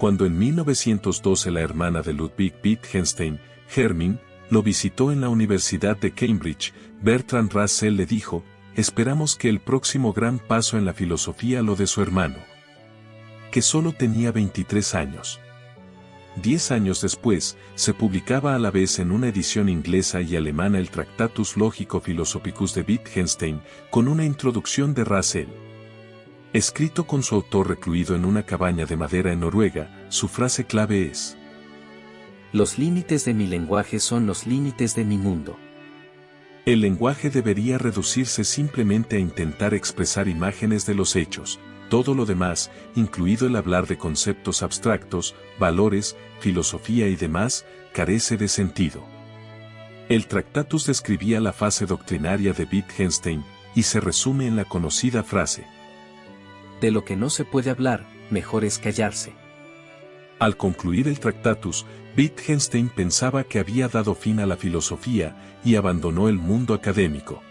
Cuando en 1912 la hermana de Ludwig Wittgenstein, Hermine, lo visitó en la Universidad de Cambridge, Bertrand Russell le dijo: esperamos que el próximo gran paso en la filosofía lo de su hermano, que solo tenía 23 años. 10 años después, se publicaba a la vez en una edición inglesa y alemana el Tractatus Logico-Philosophicus de Wittgenstein, con una introducción de Russell. Escrito con su autor recluido en una cabaña de madera en Noruega, su frase clave es: los límites de mi lenguaje son los límites de mi mundo. El lenguaje debería reducirse simplemente a intentar expresar imágenes de los hechos. Todo lo demás, incluido el hablar de conceptos abstractos, valores, filosofía y demás, carece de sentido. El Tractatus describía la fase doctrinaria de Wittgenstein, y se resume en la conocida frase: de lo que no se puede hablar, mejor es callarse. Al concluir el Tractatus, Wittgenstein pensaba que había dado fin a la filosofía y abandonó el mundo académico.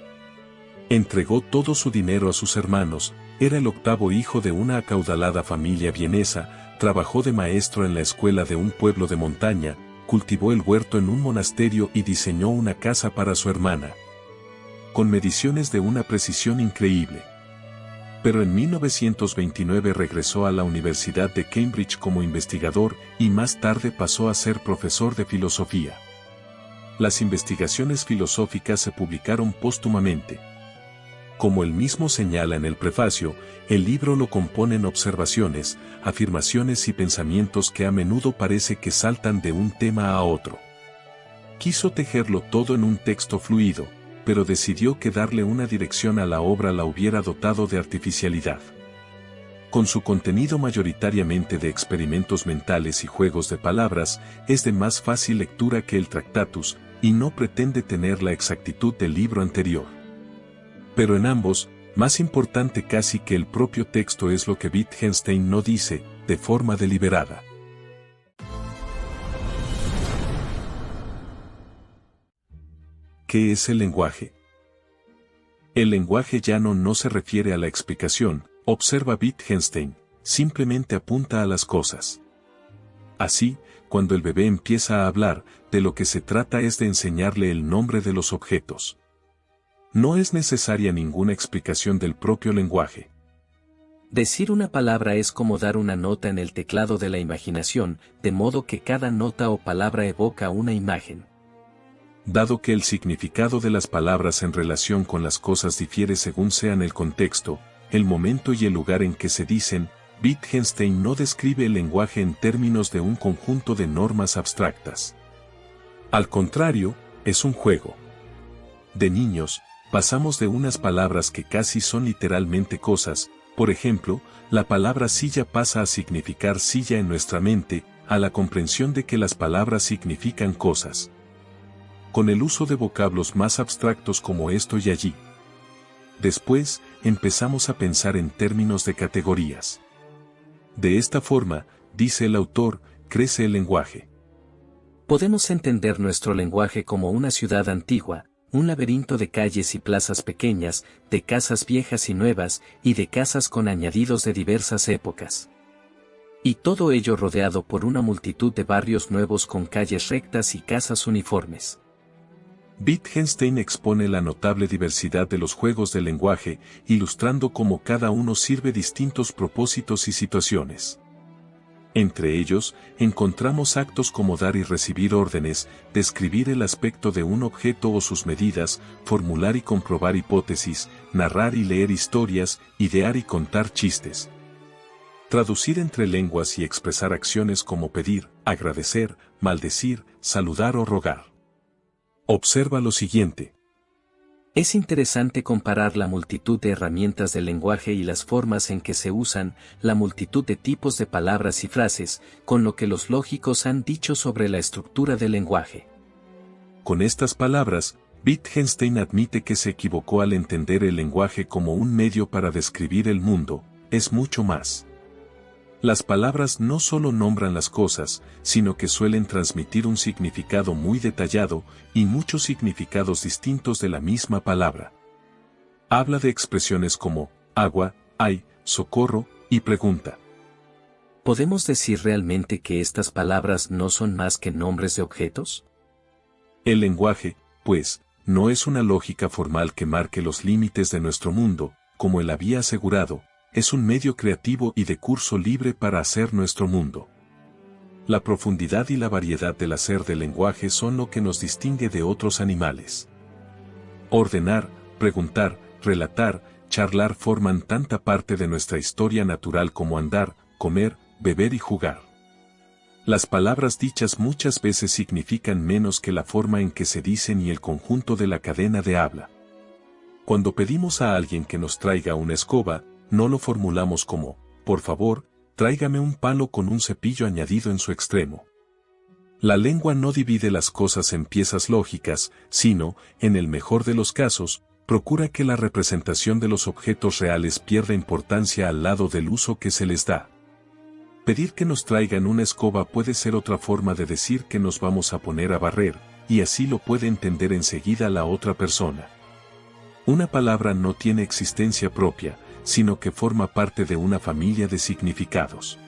Entregó todo su dinero a sus hermanos, era el octavo hijo de una acaudalada familia vienesa, trabajó de maestro en la escuela de un pueblo de montaña, cultivó el huerto en un monasterio y diseñó una casa para su hermana, con mediciones de una precisión increíble. Pero en 1929 regresó a la Universidad de Cambridge como investigador y más tarde pasó a ser profesor de filosofía. Las investigaciones filosóficas se publicaron póstumamente. Como él mismo señala en el prefacio, el libro lo componen observaciones, afirmaciones y pensamientos que a menudo parece que saltan de un tema a otro. Quiso tejerlo todo en un texto fluido, pero decidió que darle una dirección a la obra la hubiera dotado de artificialidad. Con su contenido mayoritariamente de experimentos mentales y juegos de palabras, es de más fácil lectura que el Tractatus, y no pretende tener la exactitud del libro anterior. Pero en ambos, más importante casi que el propio texto es lo que Wittgenstein no dice, de forma deliberada. ¿Qué es el lenguaje? El lenguaje llano no se refiere a la explicación, observa Wittgenstein, simplemente apunta a las cosas. Así, cuando el bebé empieza a hablar, de lo que se trata es de enseñarle el nombre de los objetos. No es necesaria ninguna explicación del propio lenguaje. Decir una palabra es como dar una nota en el teclado de la imaginación, de modo que cada nota o palabra evoca una imagen. Dado que el significado de las palabras en relación con las cosas difiere según sean el contexto, el momento y el lugar en que se dicen, Wittgenstein no describe el lenguaje en términos de un conjunto de normas abstractas. Al contrario, es un juego. De niños, pasamos de unas palabras que casi son literalmente cosas, por ejemplo, la palabra silla pasa a significar silla en nuestra mente, a la comprensión de que las palabras significan cosas. Con el uso de vocablos más abstractos como esto y allí. Después, empezamos a pensar en términos de categorías. De esta forma, dice el autor, crece el lenguaje. Podemos entender nuestro lenguaje como una ciudad antigua, un laberinto de calles y plazas pequeñas, de casas viejas y nuevas, y de casas con añadidos de diversas épocas. Y todo ello rodeado por una multitud de barrios nuevos con calles rectas y casas uniformes. Wittgenstein expone la notable diversidad de los juegos del lenguaje, ilustrando cómo cada uno sirve distintos propósitos y situaciones. Entre ellos, encontramos actos como dar y recibir órdenes, describir el aspecto de un objeto o sus medidas, formular y comprobar hipótesis, narrar y leer historias, idear y contar chistes. Traducir entre lenguas y expresar acciones como pedir, agradecer, maldecir, saludar o rogar. Observa lo siguiente. Es interesante comparar la multitud de herramientas del lenguaje y las formas en que se usan, la multitud de tipos de palabras y frases, con lo que los lógicos han dicho sobre la estructura del lenguaje. Con estas palabras, Wittgenstein admite que se equivocó al entender el lenguaje como un medio para describir el mundo, es mucho más. Las palabras no solo nombran las cosas, sino que suelen transmitir un significado muy detallado, y muchos significados distintos de la misma palabra. Habla de expresiones como agua, ay, socorro, y pregunta. ¿Podemos decir realmente que estas palabras no son más que nombres de objetos? El lenguaje, pues, no es una lógica formal que marque los límites de nuestro mundo, como él había asegurado, es un medio creativo y de curso libre para hacer nuestro mundo. La profundidad y la variedad del hacer del lenguaje son lo que nos distingue de otros animales. Ordenar, preguntar, relatar, charlar forman tanta parte de nuestra historia natural como andar, comer, beber y jugar. Las palabras dichas muchas veces significan menos que la forma en que se dicen y el conjunto de la cadena de habla. Cuando pedimos a alguien que nos traiga una escoba, no lo formulamos como, por favor, tráigame un palo con un cepillo añadido en su extremo. La lengua no divide las cosas en piezas lógicas, sino, en el mejor de los casos, procura que la representación de los objetos reales pierda importancia al lado del uso que se les da. Pedir que nos traigan una escoba puede ser otra forma de decir que nos vamos a poner a barrer, y así lo puede entender enseguida la otra persona. Una palabra no tiene existencia propia, sino que forma parte de una familia de significados.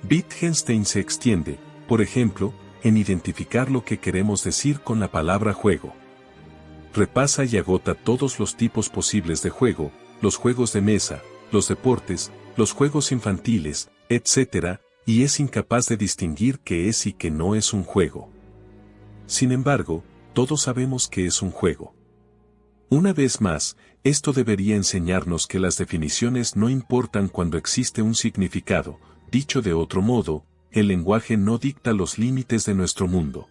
Wittgenstein se extiende, por ejemplo, en identificar lo que queremos decir con la palabra juego. Repasa y agota todos los tipos posibles de juego, los juegos de mesa, los deportes, los juegos infantiles, etc., y es incapaz de distinguir qué es y qué no es un juego. Sin embargo, todos sabemos que es un juego. Una vez más, esto debería enseñarnos que las definiciones no importan cuando existe un significado. Dicho de otro modo, el lenguaje no dicta los límites de nuestro mundo.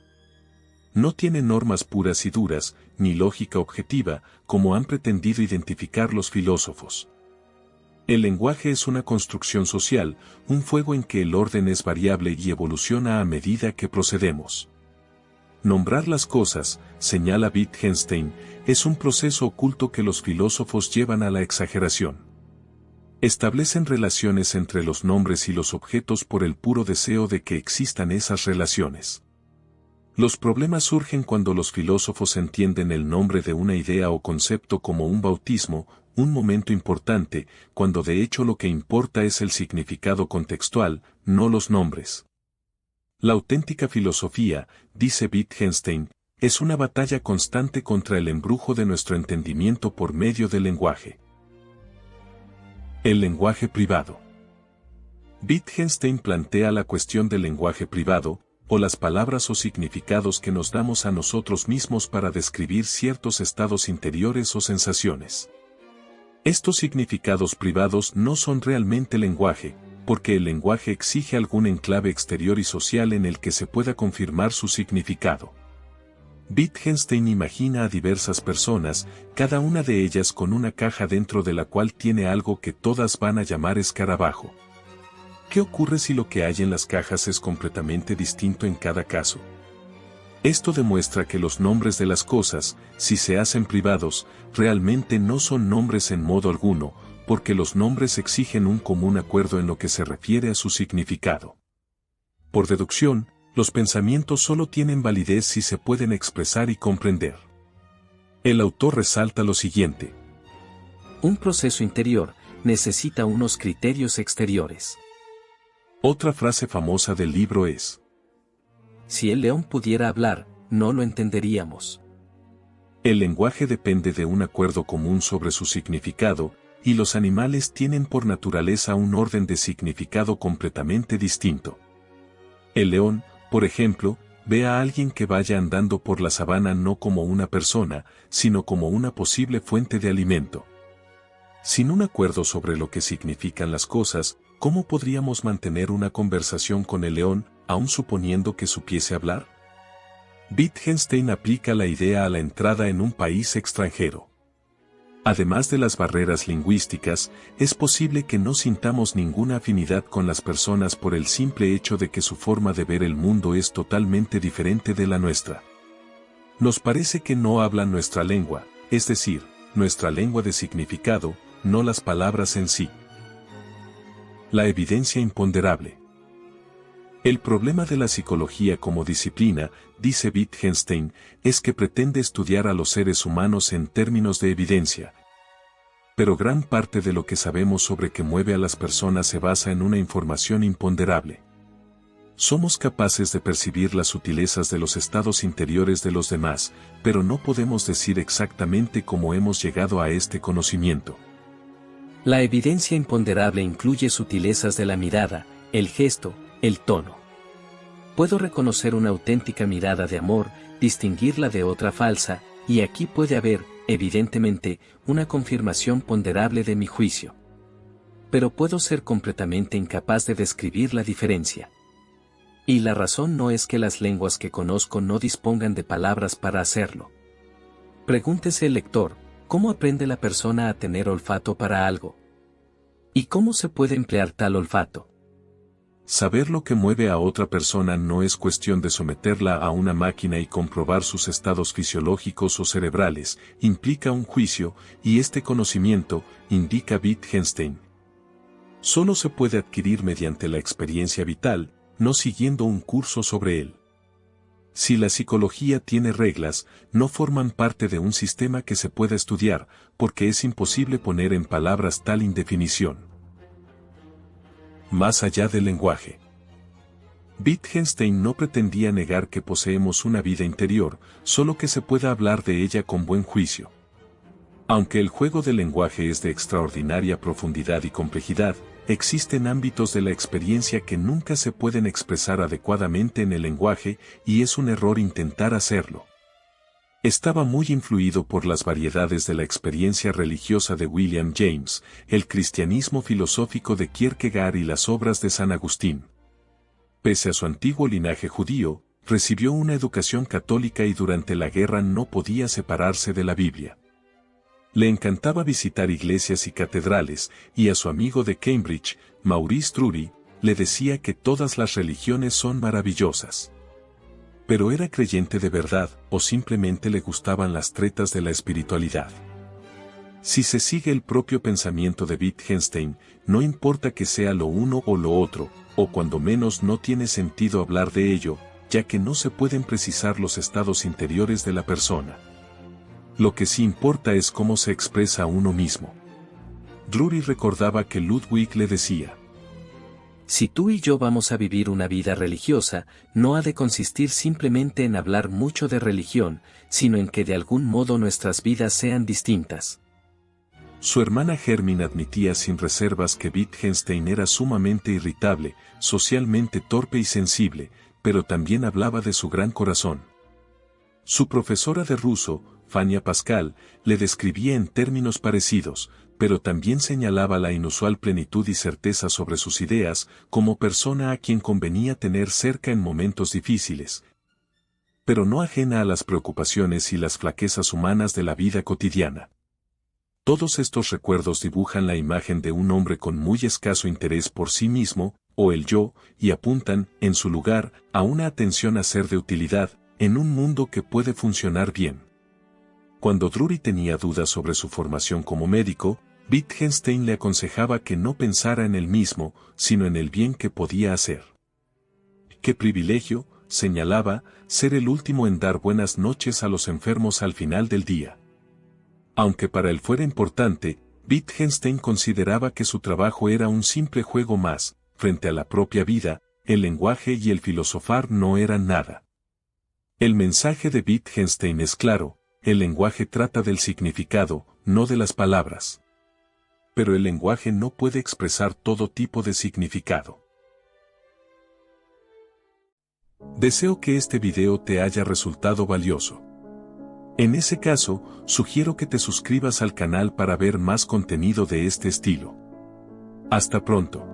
No tiene normas puras y duras, ni lógica objetiva, como han pretendido identificar los filósofos. El lenguaje es una construcción social, un fuego en que el orden es variable y evoluciona a medida que procedemos. Nombrar las cosas, señala Wittgenstein, es un proceso oculto que los filósofos llevan a la exageración. Establecen relaciones entre los nombres y los objetos por el puro deseo de que existan esas relaciones. Los problemas surgen cuando los filósofos entienden el nombre de una idea o concepto como un bautismo, un momento importante, cuando de hecho lo que importa es el significado contextual, no los nombres. La auténtica filosofía, dice Wittgenstein, es una batalla constante contra el embrujo de nuestro entendimiento por medio del lenguaje. El lenguaje privado. Wittgenstein plantea la cuestión del lenguaje privado, o las palabras o significados que nos damos a nosotros mismos para describir ciertos estados interiores o sensaciones. Estos significados privados no son realmente lenguaje, porque el lenguaje exige algún enclave exterior y social en el que se pueda confirmar su significado. Wittgenstein imagina a diversas personas, cada una de ellas con una caja dentro de la cual tiene algo que todas van a llamar escarabajo. ¿Qué ocurre si lo que hay en las cajas es completamente distinto en cada caso? Esto demuestra que los nombres de las cosas, si se hacen privados, realmente no son nombres en modo alguno, porque los nombres exigen un común acuerdo en lo que se refiere a su significado. Por deducción, los pensamientos solo tienen validez si se pueden expresar y comprender. El autor resalta lo siguiente. Un proceso interior necesita unos criterios exteriores. Otra frase famosa del libro es: si el león pudiera hablar, no lo entenderíamos. El lenguaje depende de un acuerdo común sobre su significado, y los animales tienen por naturaleza un orden de significado completamente distinto. El león, por ejemplo, ve a alguien que vaya andando por la sabana no como una persona, sino como una posible fuente de alimento. Sin un acuerdo sobre lo que significan las cosas, ¿cómo podríamos mantener una conversación con el león, aun suponiendo que supiese hablar? Wittgenstein aplica la idea a la entrada en un país extranjero. Además de las barreras lingüísticas, es posible que no sintamos ninguna afinidad con las personas por el simple hecho de que su forma de ver el mundo es totalmente diferente de la nuestra. Nos parece que no hablan nuestra lengua, es decir, nuestra lengua de significado, no las palabras en sí. La evidencia imponderable. El problema de la psicología como disciplina, dice Wittgenstein, es que pretende estudiar a los seres humanos en términos de evidencia. pero gran parte de lo que sabemos sobre qué mueve a las personas se basa en una información imponderable. Somos capaces de percibir las sutilezas de los estados interiores de los demás, pero no podemos decir exactamente cómo hemos llegado a este conocimiento. La evidencia imponderable incluye sutilezas de la mirada, el gesto, el tono. Puedo reconocer una auténtica mirada de amor, distinguirla de otra falsa, y aquí puede haber, evidentemente, una confirmación ponderable de mi juicio. Pero puedo ser completamente incapaz de describir la diferencia. Y la razón no es que las lenguas que conozco no dispongan de palabras para hacerlo. Pregúntese el lector, ¿cómo aprende la persona a tener olfato para algo? ¿Y cómo se puede emplear tal olfato? Saber lo que mueve a otra persona no es cuestión de someterla a una máquina y comprobar sus estados fisiológicos o cerebrales, implica un juicio, y este conocimiento, indica Wittgenstein, solo se puede adquirir mediante la experiencia vital, no siguiendo un curso sobre él. Si la psicología tiene reglas, no forman parte de un sistema que se pueda estudiar, porque es imposible poner en palabras tal indefinición. Más allá del lenguaje. Wittgenstein no pretendía negar que poseemos una vida interior, solo que se pueda hablar de ella con buen juicio. Aunque el juego del lenguaje es de extraordinaria profundidad y complejidad, existen ámbitos de la experiencia que nunca se pueden expresar adecuadamente en el lenguaje, y es un error intentar hacerlo. Estaba muy influido por las variedades de la experiencia religiosa de William James, el cristianismo filosófico de Kierkegaard y las obras de San Agustín. Pese a su antiguo linaje judío, recibió una educación católica y durante la guerra no podía separarse de la Biblia. Le encantaba visitar iglesias y catedrales, y a su amigo de Cambridge, Maurice Drury, le decía que todas las religiones son maravillosas. Pero ¿era creyente de verdad, o simplemente le gustaban las tretas de la espiritualidad? Si se sigue el propio pensamiento de Wittgenstein, no importa que sea lo uno o lo otro, o cuando menos no tiene sentido hablar de ello, ya que no se pueden precisar los estados interiores de la persona. Lo que sí importa es cómo se expresa a uno mismo. Drury recordaba que Ludwig le decía: si tú y yo vamos a vivir una vida religiosa, no ha de consistir simplemente en hablar mucho de religión, sino en que de algún modo nuestras vidas sean distintas. Su hermana Hermine admitía sin reservas que Wittgenstein era sumamente irritable, socialmente torpe y sensible, pero también hablaba de su gran corazón. Su profesora de ruso, Fania Pascal, le describía en términos parecidos, pero también señalaba la inusual plenitud y certeza sobre sus ideas, como persona a quien convenía tener cerca en momentos difíciles, pero no ajena a las preocupaciones y las flaquezas humanas de la vida cotidiana. Todos estos recuerdos dibujan la imagen de un hombre con muy escaso interés por sí mismo, o el yo, y apuntan, en su lugar, a una atención a ser de utilidad, en un mundo que puede funcionar bien. Cuando Drury tenía dudas sobre su formación como médico, Wittgenstein le aconsejaba que no pensara en él mismo, sino en el bien que podía hacer. «Qué privilegio», señalaba, «ser el último en dar buenas noches a los enfermos al final del día». Aunque para él fuera importante, Wittgenstein consideraba que su trabajo era un simple juego más, frente a la propia vida, el lenguaje y el filosofar no eran nada. El mensaje de Wittgenstein es claro: el lenguaje trata del significado, no de las palabras. Pero el lenguaje no puede expresar todo tipo de significado. Deseo que este video te haya resultado valioso. En ese caso, sugiero que te suscribas al canal para ver más contenido de este estilo. Hasta pronto.